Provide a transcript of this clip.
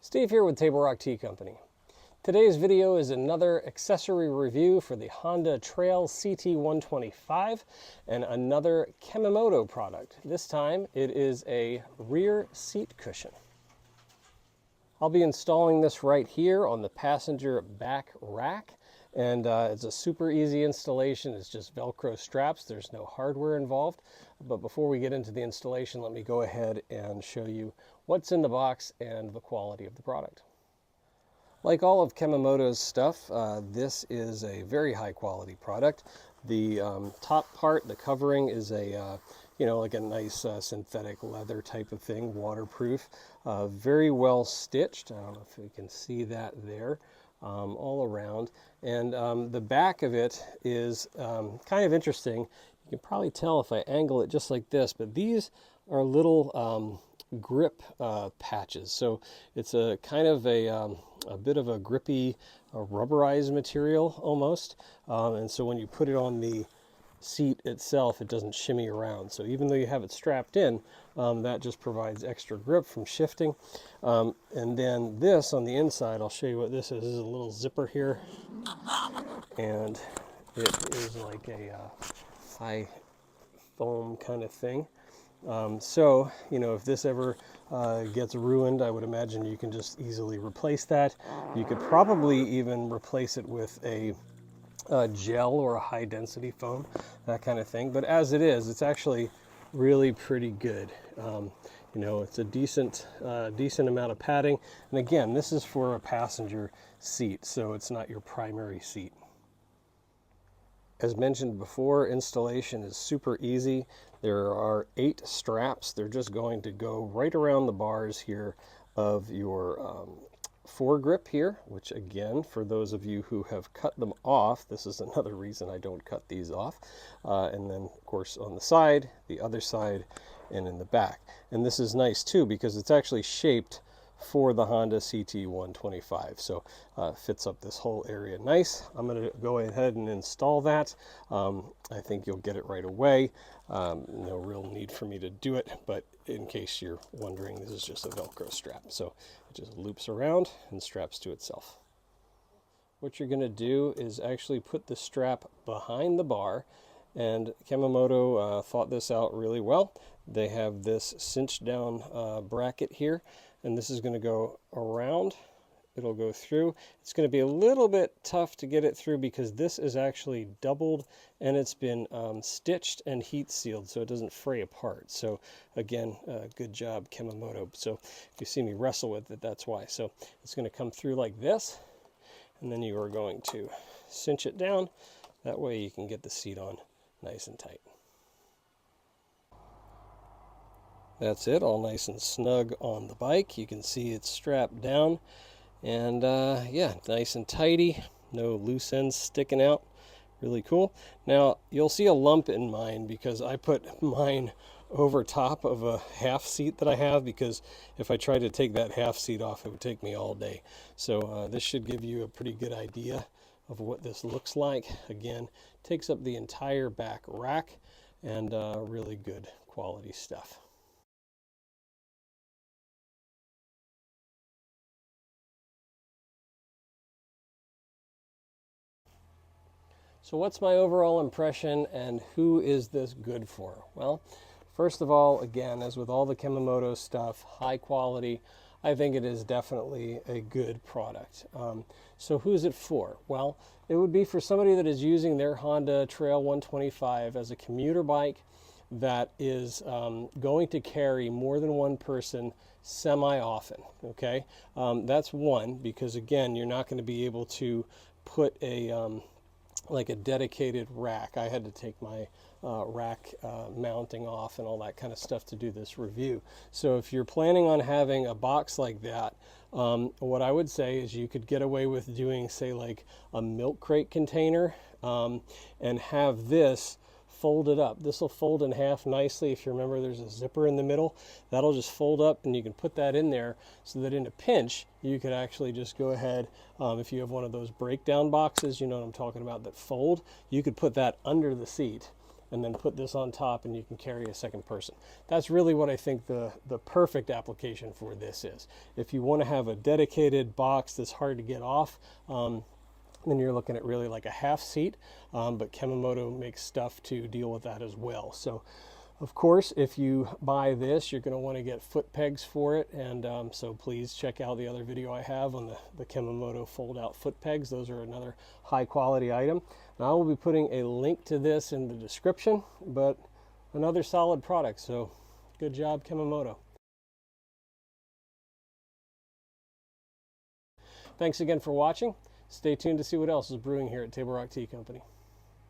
Steve here with Table Rock Tea Company. Today's video is another accessory review for the Honda Trail CT125 and another Kemimoto product. This time it is a rear seat cushion. I'll be installing this right here on the passenger back rack, and it's a super easy installation. It's just Velcro straps. There's no hardware involved. But before we get into the installation, let me go ahead and show you what's in the box and the quality of the product. Like all of Kemimoto's stuff, this is a very high quality product. The top part, the covering, is a like a nice synthetic leather type of thing, waterproof, very well stitched. I don't know if you can see that there, all around. And the back of it is kind of interesting. You can probably tell if I angle it just like this, but these are little grip patches. So it's a kind of a bit of a grippy rubberized material almost. And so when you put it on the seat itself, it doesn't shimmy around. So even though you have it strapped in, that just provides extra grip from shifting. And then this on the inside, I'll show you what this is. This is a little zipper here. And it is like a high foam kind of thing. So, if this ever gets ruined, I would imagine you can just easily replace that. You could probably even replace it with a gel or a high density foam, that kind of thing. But as it is, it's actually really pretty good. It's a decent amount of padding. And again, this is for a passenger seat, so it's not your primary seat. As mentioned before, installation is super easy. There are 8 straps. They're just going to go right around the bars here of your foregrip here, which again, for those of you who have cut them off, this is another reason I don't cut these off. And then, of course, on the side, the other side, and in the back. And this is nice too because it's actually shaped for the Honda CT125, so fits up this whole area nice. I'm going to go ahead and install that. I think you'll get it right away. No real need for me to do it, but in case you're wondering, this is just a Velcro strap, so it just loops around and straps to itself. What you're going to do is actually put the strap behind the bar, and Kemimoto thought this out really well. They have this cinched down bracket here, and this is going to go around. It'll go through. It's going to be a little bit tough to get it through because this is actually doubled and it's been stitched and heat sealed so it doesn't fray apart. So again, good job, Kemimoto. So if you see me wrestle with it, that's why. So it's going to come through like this, and then you are going to cinch it down. That way you can get the seat on nice and tight. That's it, all nice and snug on the bike. You can see it's strapped down, and yeah, nice and tidy, no loose ends sticking out. Really cool. Now you'll see a lump in mine because I put mine over top of a half seat that I have, because if I tried to take that half seat off, it would take me all day. So this should give you a pretty good idea of what this looks like. Again, takes up the entire back rack, and really good quality stuff. So what's my overall impression, and who is this good for? Well, first of all, again, as with all the Kemimoto stuff, high quality, I think it is definitely a good product. So who is it for? Well, it would be for somebody that is using their Honda Trail 125 as a commuter bike that is going to carry more than one person semi-often, okay? That's one, because again, you're not going to be able to put a like a dedicated rack. I had to take my rack mounting off and all that kind of stuff to do this review. So if you're planning on having a box like that, what I would say is you could get away with doing, say, like a milk crate container, and have this folded up. This will fold in half nicely. If you remember, there's a zipper in the middle. That'll just fold up, and you can put that in there so that in a pinch, you could actually just go ahead, if you have one of those breakdown boxes, you know what I'm talking about, that fold, you could put that under the seat and then put this on top and you can carry a second person. That's really what I think the perfect application for this is. If you want to have a dedicated box that's hard to get off, then you're looking at really like a half seat, but Kemimoto makes stuff to deal with that as well. So of course, if you buy this, you're going to want to get foot pegs for it, and so please check out the other video I have on the Kemimoto fold-out foot pegs. Those are another high-quality item. Now I will be putting a link to this in the description, but another solid product, so good job, Kemimoto. Thanks again for watching. Stay tuned to see what else is brewing here at Table Rock Tea Company.